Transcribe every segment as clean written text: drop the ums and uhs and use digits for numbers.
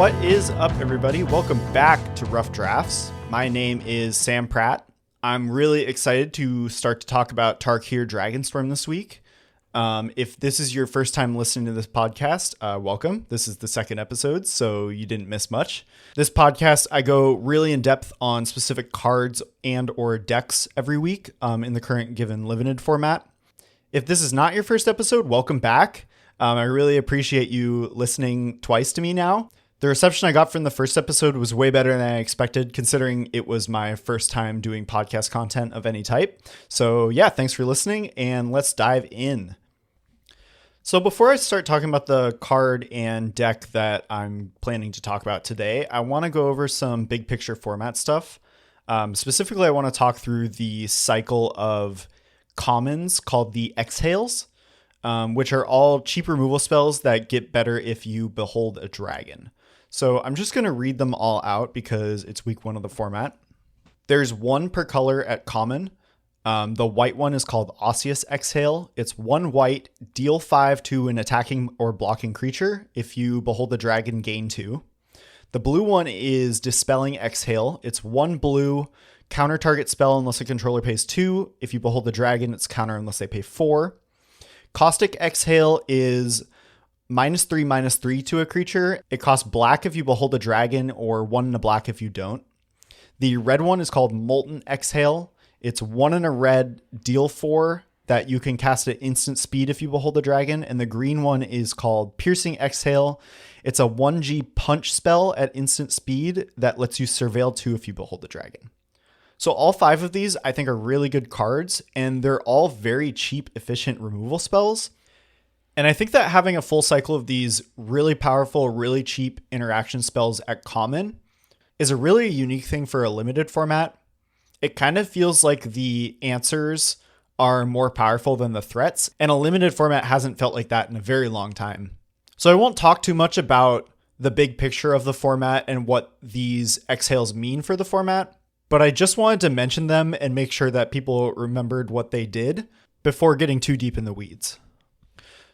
What is up, everybody? Welcome back to Rough Drafts. My name is Sam Pratt. I'm really excited to start to talk about Tarkir Dragonstorm this week. If this is your first time listening to this podcast, welcome. This is the second episode, so you didn't miss much. This podcast, I go really in depth on specific cards and or decks every week in the current Given Limited format. If this is not your first episode, welcome back. I really appreciate you listening twice to me now. The reception I got from the first episode was way better than I expected, considering it was my first time doing podcast content of any type. So yeah, thanks for listening, and let's dive in. So before I start talking about the card and deck that I'm planning to talk about today, I want to go over some big picture format stuff. Specifically, I want to talk through the cycle of commons called the Exhales, which are all cheap removal spells that get better if you behold a dragon. So I'm just going to read them all out because it's week one of the format. There's one per color at common. The white one is called Osseous Exhale. It's 1 white, deal 5 to an attacking or blocking creature. If you behold the dragon, gain 2. The blue one is Dispelling Exhale. It's 1 blue, counter target spell unless a controller pays 2. If you behold the dragon, it's counter unless they pay 4. Caustic Exhale is -3/-3 to a creature. It costs black if you behold a dragon or 1 and a black if you don't. The red one is called Molten Exhale. It's 1 and a red, deal 4 that you can cast at instant speed if you behold a dragon. And the green one is called Piercing Exhale. It's a 1G punch spell at instant speed that lets you surveil 2 if you behold the dragon. So all 5 of these I think are really good cards, and they're all very cheap, efficient removal spells. And I think that having a full cycle of these really powerful, really cheap interaction spells at common is a really unique thing for a limited format. It kind of feels like the answers are more powerful than the threats, and a limited format hasn't felt like that in a very long time. So I won't talk too much about the big picture of the format and what these exhales mean for the format, but I just wanted to mention them and make sure that people remembered what they did before getting too deep in the weeds.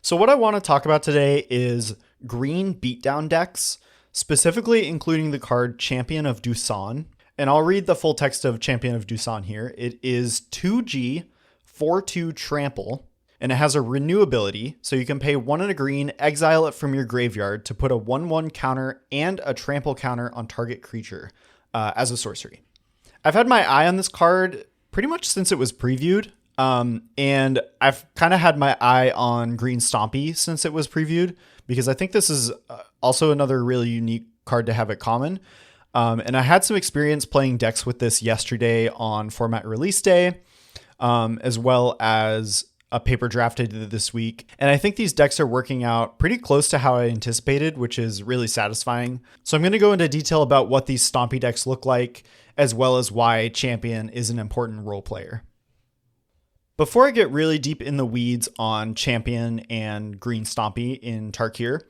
So what I want to talk about today is green beatdown decks, specifically including the card Champion of Dusan. And I'll read the full text of Champion of Dusan here. It is 2G, 4/2 trample, and it has a renew ability. So you can pay 1 and a green, exile it from your graveyard to put a 1/1 counter and a trample counter on target creature as a sorcery. I've had my eye on this card pretty much since it was previewed. And I've kind of had my eye on green stompy since it was previewed, because I think this is also another really unique card to have at common. And I had some experience playing decks with this yesterday on format release day, as well as a paper draft I did this week. And I think these decks are working out pretty close to how I anticipated, which is really satisfying. So I'm going to go into detail about what these stompy decks look like, as well as why Champion is an important role player. Before I get really deep in the weeds on Champion and green stompy in Tarkir,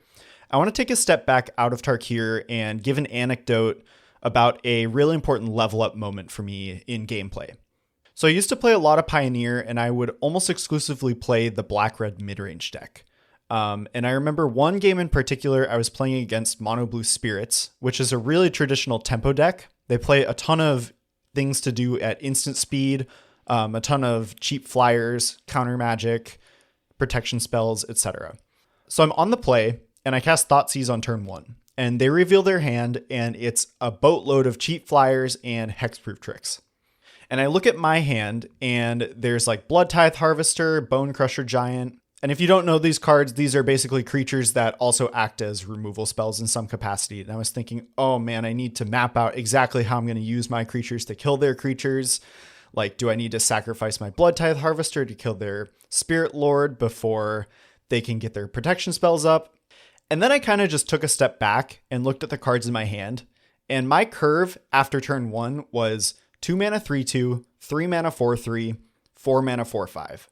I want to take a step back out of Tarkir and give an anecdote about a really important level up moment for me in gameplay. So I used to play a lot of Pioneer, and I would almost exclusively play the black-red midrange deck. And I remember one game in particular, I was playing against Mono Blue Spirits, which is a really traditional tempo deck. They play a ton of things to do at instant speed, a ton of cheap flyers, counter magic, protection spells, etc. So I'm on the play, and I cast Thoughtseize on turn 1. And they reveal their hand, and it's a boatload of cheap flyers and hexproof tricks. And I look at my hand, and there's like Blood Tithe Harvester, Bone Crusher Giant. And if you don't know these cards, these are basically creatures that also act as removal spells in some capacity. And I was thinking, oh man, I need to map out exactly how I'm going to use my creatures to kill their creatures. Like, do I need to sacrifice my Blood Tithe Harvester to kill their Spirit Lord before they can get their protection spells up? And then I kind of just took a step back and looked at the cards in my hand. And my curve after turn 1 was 2 mana 3/2, 3 mana 4/3, 4 mana 4/5.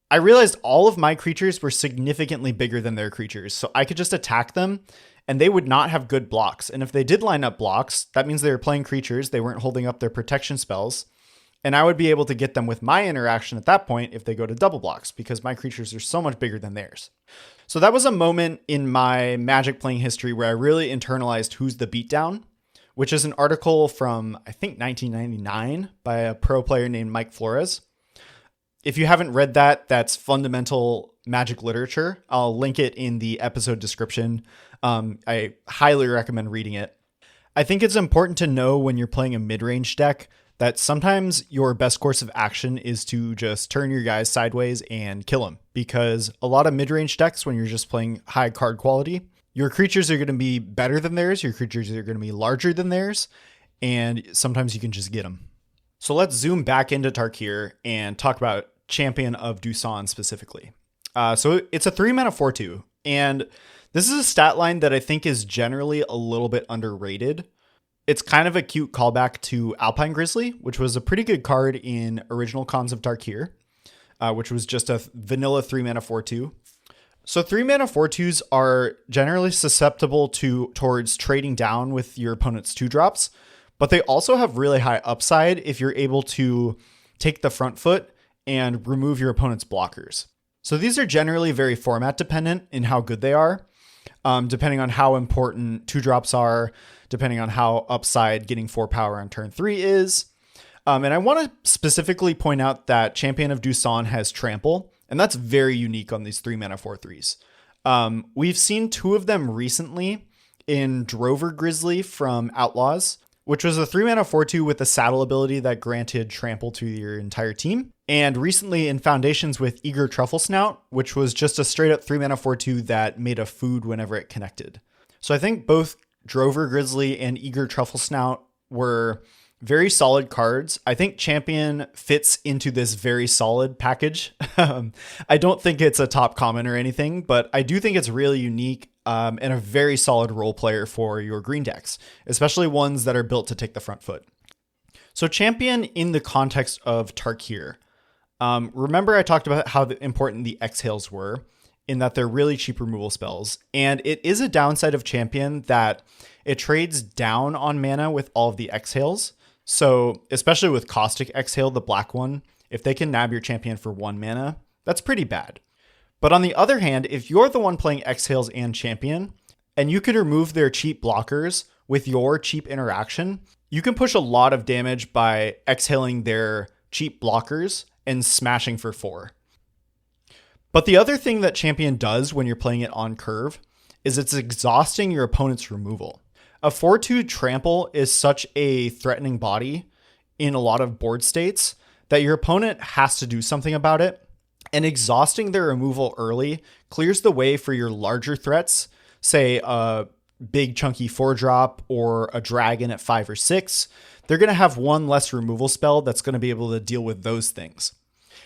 I realized all of my creatures were significantly bigger than their creatures, so I could just attack them and they would not have good blocks. And if they did line up blocks, that means they were playing creatures, they weren't holding up their protection spells. And I would be able to get them with my interaction at that point if they go to double blocks, because my creatures are so much bigger than theirs. So that was a moment in my Magic playing history where I really internalized Who's the Beatdown, which is an article from, I think, 1999 by a pro player named Mike Flores. If you haven't read that, that's fundamental Magic literature. I'll link it in the episode description. I highly recommend reading it. I think it's important to know when you're playing a mid-range deck that sometimes your best course of action is to just turn your guys sideways and kill them, because a lot of mid-range decks, when you're just playing high card quality, your creatures are going to be better than theirs, your creatures are going to be larger than theirs, and sometimes you can just get them. So let's zoom back into Tarkir and talk about Champion of Dusan specifically. So it's a 3-mana 4/2, and this is a stat line that I think is generally a little bit underrated. It's kind of a cute callback to Alpine Grizzly, which was a pretty good card in original Cons of Tarkir, which was just a vanilla 3-mana 4/2. So 3-mana 4/2s are generally susceptible towards trading down with your opponent's 2-drops, but they also have really high upside if you're able to take the front foot and remove your opponent's blockers. So these are generally very format dependent in how good they are, depending on how important 2-drops are, depending on how upside getting 4 power on turn 3 is. And I want to specifically point out that Champion of Dusan has Trample, and that's very unique on these 3-mana 4/3s. We've seen 2 of them recently in Drover Grizzly from Outlaws, which was a 3-mana 4/2 with a saddle ability that granted Trample to your entire team. And recently in Foundations with Eager Truffle Snout, which was just a straight up 3-mana 4/2 that made a food whenever it connected. So I think both Drover Grizzly and Eager Truffle Snout were very solid cards. I think Champion fits into this very solid package. I don't think it's a top common or anything, but I do think it's really unique and a very solid role player for your green decks, especially ones that are built to take the front foot. So Champion in the context of Tarkir. Remember I talked about how important the exhales were, in that they're really cheap removal spells. And it is a downside of Champion that it trades down on mana with all of the exhales. So especially with Caustic Exhale, the black one, if they can nab your champion for 1 mana, that's pretty bad. But on the other hand, if you're the one playing exhales and champion, and you can remove their cheap blockers with your cheap interaction, you can push a lot of damage by exhaling their cheap blockers and smashing for 4. But the other thing that Champion does when you're playing it on curve is it's exhausting your opponent's removal. A 4/2 Trample is such a threatening body in a lot of board states that your opponent has to do something about it. And exhausting their removal early clears the way for your larger threats, say a big chunky 4-drop or a dragon at 5 or 6. They're going to have 1 less removal spell that's going to be able to deal with those things.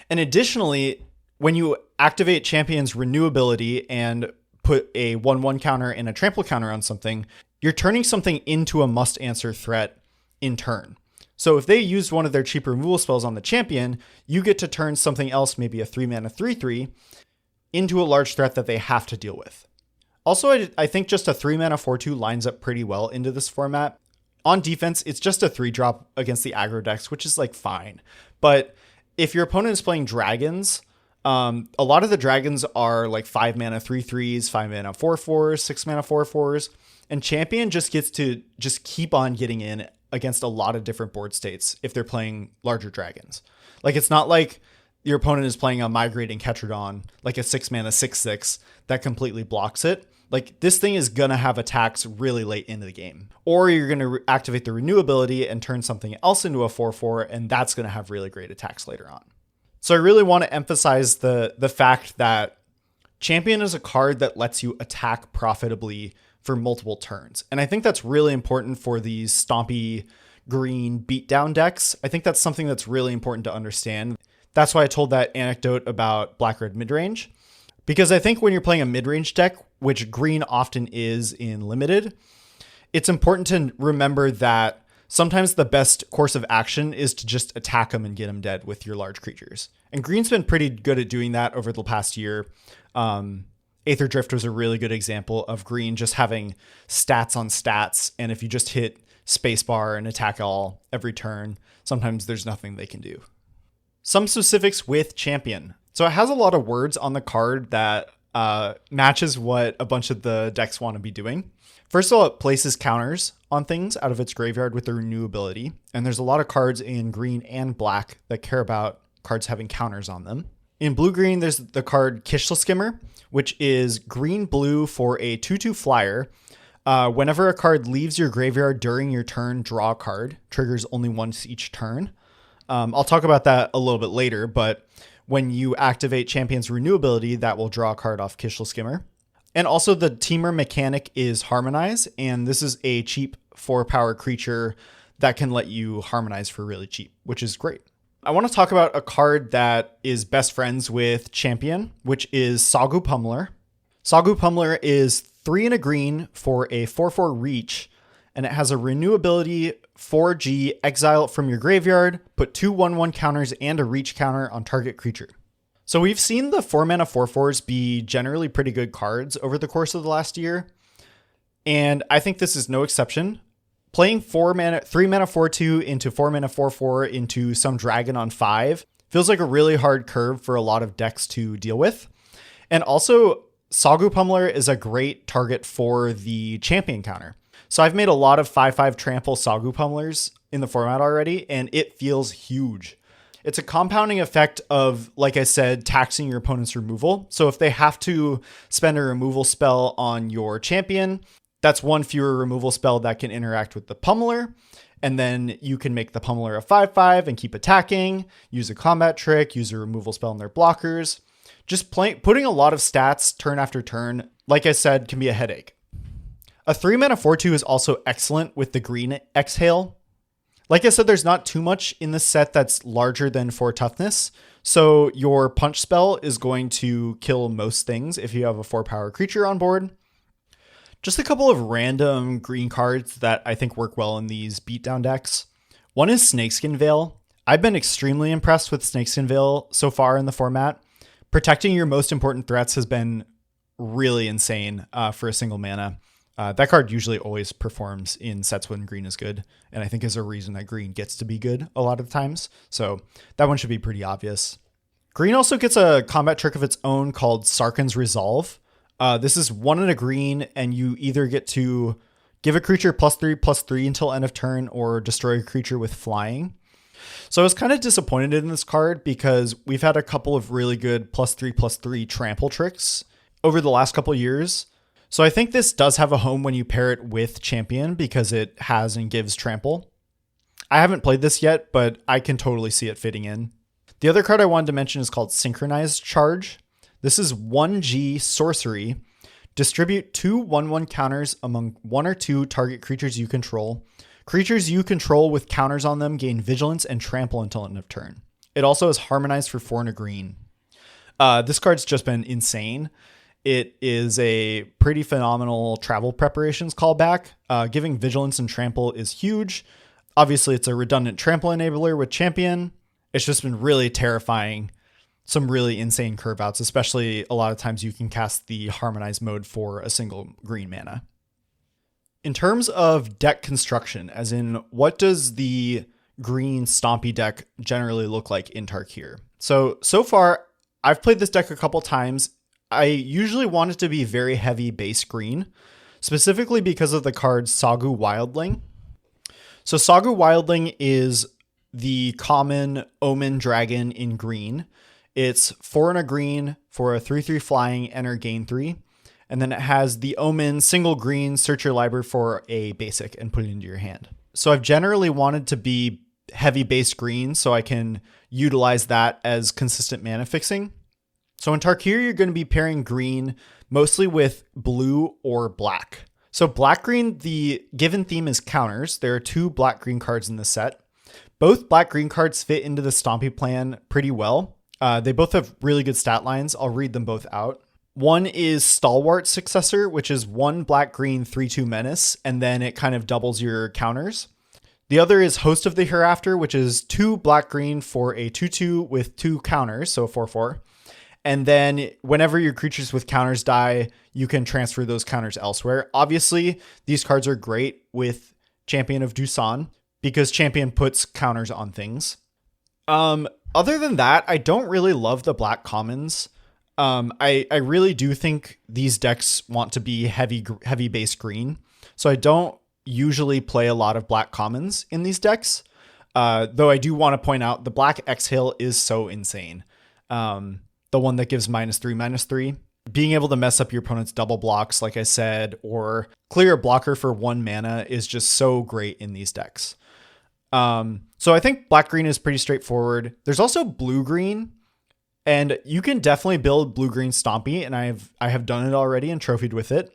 And additionally, when you activate Champion's renewability and put a 1/1 counter and a trample counter on something, you're turning something into a must answer threat in turn. So if they used one of their cheap removal spells on the champion, you get to turn something else, maybe a 3-mana 3/3, into a large threat that they have to deal with. Also, I think just a 3-mana 4/2 lines up pretty well into this format. On defense, it's just a 3-drop against the aggro decks, which is like fine. But if your opponent is playing dragons, a lot of the dragons are like 5-mana 3/3s, 5-mana 4/4s, 6-mana 4/4s, and Champion just gets to just keep on getting in against a lot of different board states if they're playing larger dragons. Like, it's not like your opponent is playing a Migrating Ketradon, like a 6-mana 6/6 that completely blocks it. Like, this thing is going to have attacks really late into the game. Or you're going to activate the renewability and turn something else into a 4/4, and that's going to have really great attacks later on. So I really want to emphasize the fact that Champion is a card that lets you attack profitably for multiple turns. And I think that's really important for these stompy green beatdown decks. I think that's something that's really important to understand. That's why I told that anecdote about black-red midrange. Because I think when you're playing a midrange deck, which green often is in limited, it's important to remember that sometimes the best course of action is to just attack them and get them dead with your large creatures. And green's been pretty good at doing that over the past year. Aether Drift was a really good example of green just having stats on stats. And if you just hit spacebar and attack all every turn, sometimes there's nothing they can do. Some specifics with Champion. So it has a lot of words on the card that matches what a bunch of the decks want to be doing. First of all, it places counters on things out of its graveyard with the renew ability. And there's a lot of cards in green and black that care about cards having counters on them. In blue-green, there's the card Kishla Skimmer, which is green-blue for a 2/2 flyer. Whenever a card leaves your graveyard during your turn, draw a card. Triggers only once each turn. I'll talk about that a little bit later, but when you activate Champion's Renew ability, that will draw a card off Kishla Skimmer. And also the Teamer mechanic is Harmonize, and this is a cheap 4-power creature that can let you harmonize for really cheap, which is great. I want to talk about a card that is best friends with Champion, which is Sagu Pummeler. Sagu Pummeler is 3 and a green for a 4/4 reach, and it has a renew ability, 4G, exile it from your graveyard, put 2 1/1 counters and a reach counter on target creature. So we've seen the 4-mana 4/4s be generally pretty good cards over the course of the last year, and I think this is no exception. Playing 3-mana 4/2 into 4-mana 4/4 into some dragon on 5 feels like a really hard curve for a lot of decks to deal with. And also, Sagu Pummeler is a great target for the champion counter. So I've made a lot of 5/5 trample Sagu Pummelers in the format already, and it feels huge. It's a compounding effect of, like I said, taxing your opponent's removal. So if they have to spend a removal spell on your champion, that's one fewer removal spell that can interact with the Pummeler. And then you can make the Pummeler a 5/5 and keep attacking, use a combat trick, use a removal spell on their blockers. Just putting a lot of stats turn after turn, like I said, can be a headache. A 3-mana 4/2 is also excellent with the green Exhale. Like I said, there's not too much in this set that's larger than 4 toughness. So your punch spell is going to kill most things if you have a 4-power creature on board. Just a couple of random green cards that I think work well in these beatdown decks. One is Snakeskin Veil. I've been extremely impressed with Snakeskin Veil so far in the format. Protecting your most important threats has been really insane for a single mana. That card usually always performs in sets when green is good, and I think is a reason that green gets to be good a lot of times. So that one should be pretty obvious. Green also gets a combat trick of its own called Sarkhan's Resolve. This is 1 and a green, and you either get to give a creature +3/+3 until end of turn, or destroy a creature with flying. So I was kind of disappointed in this card because we've had a couple of really good +3/+3 trample tricks over the last couple years. So I think this does have a home when you pair it with Champion because it has and gives trample. I haven't played this yet, but I can totally see it fitting in. The other card I wanted to mention is called Synchronized Charge. This is 1G sorcery. Distribute 2 1/1 counters among 1 or 2 target creatures you control. Creatures you control with counters on them gain vigilance and trample until end of turn. It also is harmonized for 4 and a green. This card's just been insane. It is a pretty phenomenal travel preparations callback. Giving vigilance and trample is huge. Obviously, it's a redundant trample enabler with Champion. It's just been really terrifying. Some really insane curve outs, especially a lot of times you can cast the harmonized mode for a single green mana. In terms of deck construction, as in what does the green stompy deck generally look like in Tarkir? So far, I've played this deck a couple times. I usually want it to be very heavy base green, specifically because of the card Sagu Wildling. So Sagu Wildling is the common Omen Dragon in green. It's 4 and a green for a 3/3 flying, enter, gain 3. And then it has the Omen single green, search your library for a basic and put it into your hand. So I've generally wanted to be heavy base green so I can utilize that as consistent mana fixing. So in Tarkir, you're going to be pairing green mostly with blue or black. So black-green, the given theme is counters. There are 2 black-green cards in the set. Both black-green cards fit into the Stompy plan pretty well. They both have really good stat lines. I'll read them both out. One is Stalwart Successor, which is 1 black-green 3/2 menace, and then it kind of doubles your counters. The other is Host of the Hereafter, which is 2 black-green for a 2/2 with 2 counters, so 4/4. And then whenever your creatures with counters die, you can transfer those counters elsewhere. Obviously, these cards are great with Champion of Dusan because Champion puts counters on things. Other than that, I don't really love the black commons. I really do think these decks want to be heavy base green. So I don't usually play a lot of black commons in these decks. Though I do want to point out the black Exhale is so insane. The one that gives -3/-3. Being able to mess up your opponent's double blocks, like I said, or clear a blocker for 1 mana is just so great in these decks. So I think black-green is pretty straightforward. There's also blue-green, and you can definitely build blue-green Stompy, and I have done it already and trophied with it.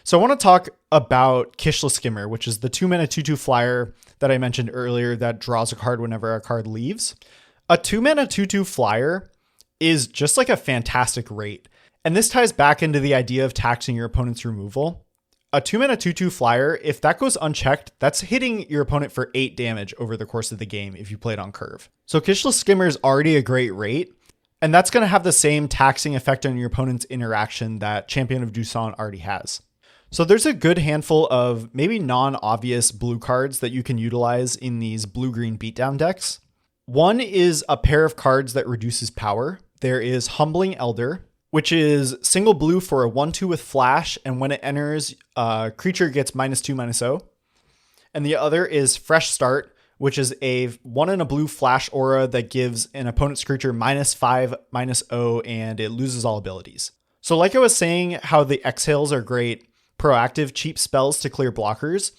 So I want to talk about Kishla Skimmer, which is the 2-mana 2/2 flyer that I mentioned earlier that draws a card whenever a card leaves. A 2-mana 2/2 flyer is just like a fantastic rate. And this ties back into the idea of taxing your opponent's removal. A 2-mana 2/2 flyer, if that goes unchecked, that's hitting your opponent for 8 damage over the course of the game if you play it on curve. So Kishla Skimmer is already a great rate, and that's going to have the same taxing effect on your opponent's interaction that Champion of Dusan already has. So there's a good handful of maybe non-obvious blue cards that you can utilize in these blue-green beatdown decks. One is a pair of cards that reduces power. There is Humbling Elder, which is single blue for a 1/2 with flash, and when it enters, creature gets -2/-0. And the other is Fresh Start, which is a 1 and a blue flash aura that gives an opponent's creature -5/-0, and it loses all abilities. So like I was saying, how the exhales are great, proactive, cheap spells to clear blockers,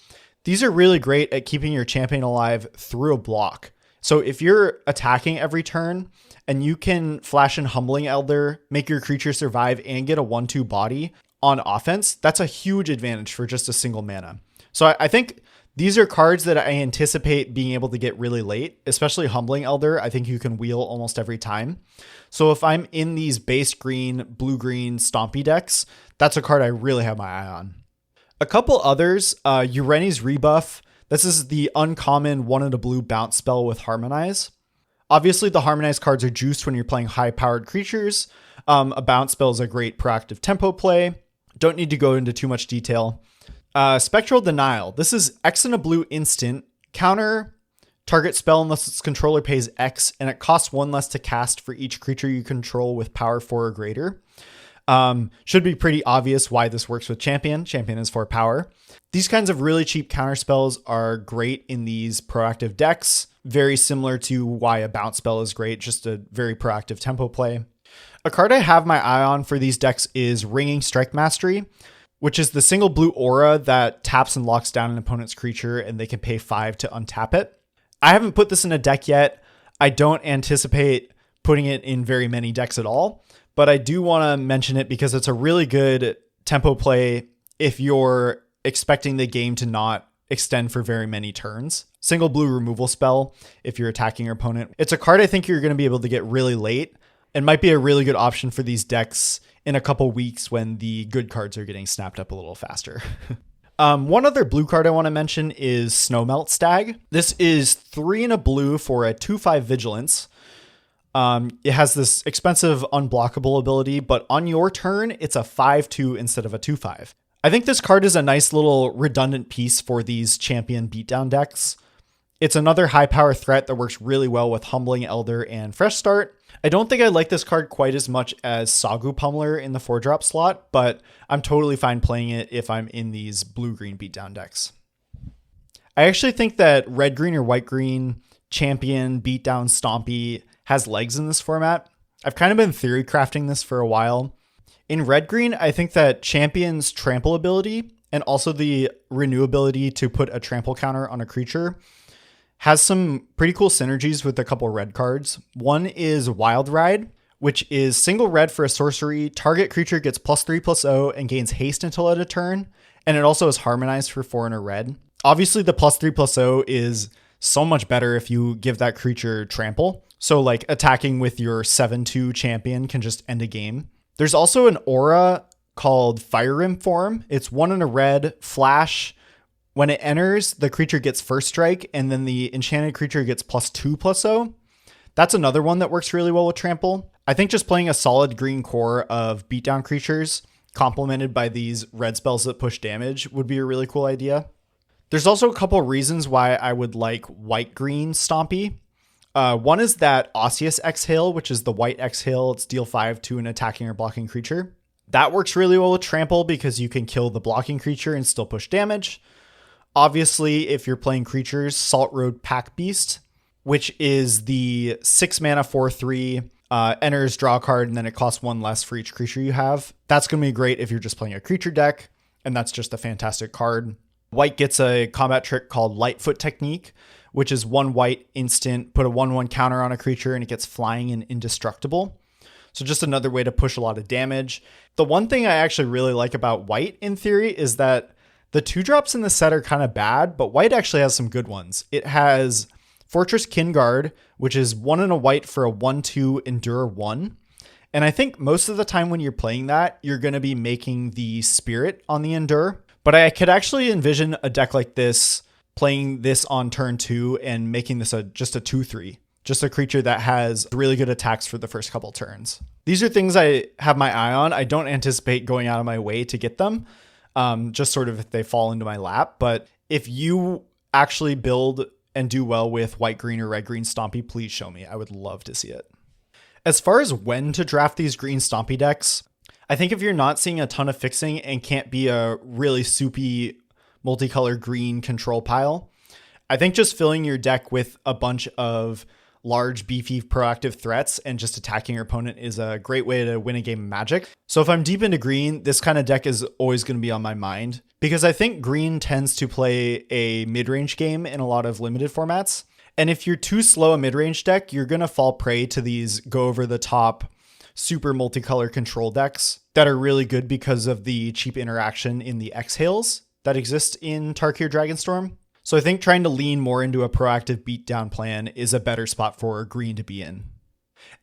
these are really great at keeping your champion alive through a block. So if you're attacking every turn and you can flash in Humbling Elder, make your creature survive, and get a 1/2 body on offense, that's a huge advantage for just a single mana. So I think these are cards that I anticipate being able to get really late, especially Humbling Elder. I think you can wheel almost every time. So if I'm in these base green, blue-green Stompy decks, that's a card I really have my eye on. A couple others, Ureni's Rebuff. This is the uncommon 1 and a blue bounce spell with Harmonize. Obviously, the Harmonize cards are juiced when you're playing high-powered creatures. A bounce spell is a great proactive tempo play. Don't need to go into too much detail. Spectral Denial. This is X and a blue instant. Counter target spell unless its controller pays X, and it costs 1 less to cast for each creature you control with power 4 or greater. Should be pretty obvious why this works with Champion. Champion is 4 power. These kinds of really cheap counter spells are great in these proactive decks. Very similar to why a bounce spell is great, just a very proactive tempo play. A card I have my eye on for these decks is Ringing Strike Mastery, which is the single blue aura that taps and locks down an opponent's creature and they can pay 5 to untap it. I haven't put this in a deck yet. I don't anticipate putting it in very many decks at all, but I do want to mention it because it's a really good tempo play if you're expecting the game to not extend for very many turns. Single blue removal spell if you're attacking your opponent. It's a card I think you're going to be able to get really late and might be a really good option for these decks in a couple weeks when the good cards are getting snapped up a little faster. One other blue card I want to mention is Snowmelt Stag. This is 3 and a blue for a 2/5 vigilance. It has this expensive unblockable ability, but on your turn, it's a 5/2 instead of a 2/5. I think this card is a nice little redundant piece for these champion beatdown decks. It's another high power threat that works really well with Humbling Elder and Fresh Start. I don't think I like this card quite as much as Sagu Pummeler in the 4-drop slot, but I'm totally fine playing it if I'm in these blue-green beatdown decks. I actually think that red-green or white-green champion beatdown Stompy has legs in this format. I've kind of been theory crafting this for a while. In red-green, I think that champion's trample ability and also the renew ability to put a trample counter on a creature has some pretty cool synergies with a couple red cards. One is Wild Ride, which is single red for a sorcery. Target creature gets +3/+0 and gains haste until end of turn. And it also is harmonized for 4 and a red. Obviously, the +3/+0 is so much better if you give that creature trample. So like attacking with your 7/2 champion can just end a game. There's also an aura called Fire Rim Form. It's 1 and a red, flash. When it enters, the creature gets first strike, and then the enchanted creature gets +2/+0. That's another one that works really well with trample. I think just playing a solid green core of beatdown creatures complemented by these red spells that push damage would be a really cool idea. There's also a couple reasons why I would like white-green Stompy. One is that Osseous Exhale, which is the white exhale. It's deal 5 to an attacking or blocking creature. That works really well with trample because you can kill the blocking creature and still push damage. Obviously, if you're playing creatures, Salt Road Pack Beast, which is the 6 mana 4/3, enters, draw a card, and then it costs 1 less for each creature you have. That's going to be great if you're just playing a creature deck, and that's just a fantastic card. White gets a combat trick called Lightfoot Technique, which is 1 white instant, put a 1/1 counter on a creature, and it gets flying and indestructible. So just another way to push a lot of damage. The one thing I actually really like about white in theory is that the 2-drops in the set are kind of bad, but white actually has some good ones. It has Fortress Kinguard, which is 1 and a white for a 1/2 Endure 1. And I think most of the time when you're playing that, you're going to be making the Spirit on the Endure. But I could actually envision a deck like this playing this on turn 2 and making this just a 2/3. Just a creature that has really good attacks for the first couple turns. These are things I have my eye on. I don't anticipate going out of my way to get them. Just sort of if they fall into my lap. But if you actually build and do well with white, green, or red, green Stompy, please show me. I would love to see it. As far as when to draft these green Stompy decks, I think if you're not seeing a ton of fixing and can't be a really soupy multicolored green control pile, I think just filling your deck with a bunch of large, beefy, proactive threats and just attacking your opponent is a great way to win a game of Magic. So if I'm deep into green, this kind of deck is always going to be on my mind because I think green tends to play a mid-range game in a lot of limited formats. And if you're too slow a mid-range deck, you're going to fall prey to these go over the top super multicolor control decks that are really good because of the cheap interaction in the exhales that exist in Tarkir Dragonstorm. So I think trying to lean more into a proactive beatdown plan is a better spot for green to be in.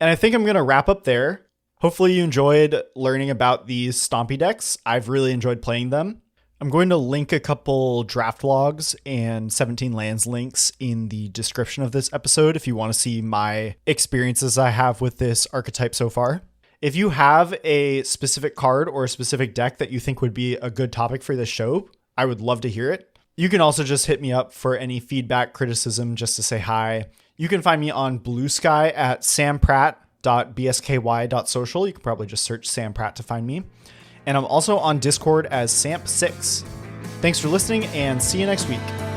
And I think I'm going to wrap up there. Hopefully you enjoyed learning about these Stompy decks. I've really enjoyed playing them. I'm going to link a couple draft logs and 17 lands links in the description of this episode if you want to see my experiences I have with this archetype so far. If you have a specific card or a specific deck that you think would be a good topic for this show, I would love to hear it. You can also just hit me up for any feedback, criticism, just to say hi. You can find me on Blue Sky at sampratt.bsky.social. You can probably just search Sam Pratt to find me. And I'm also on Discord as Samp6. Thanks for listening and see you next week.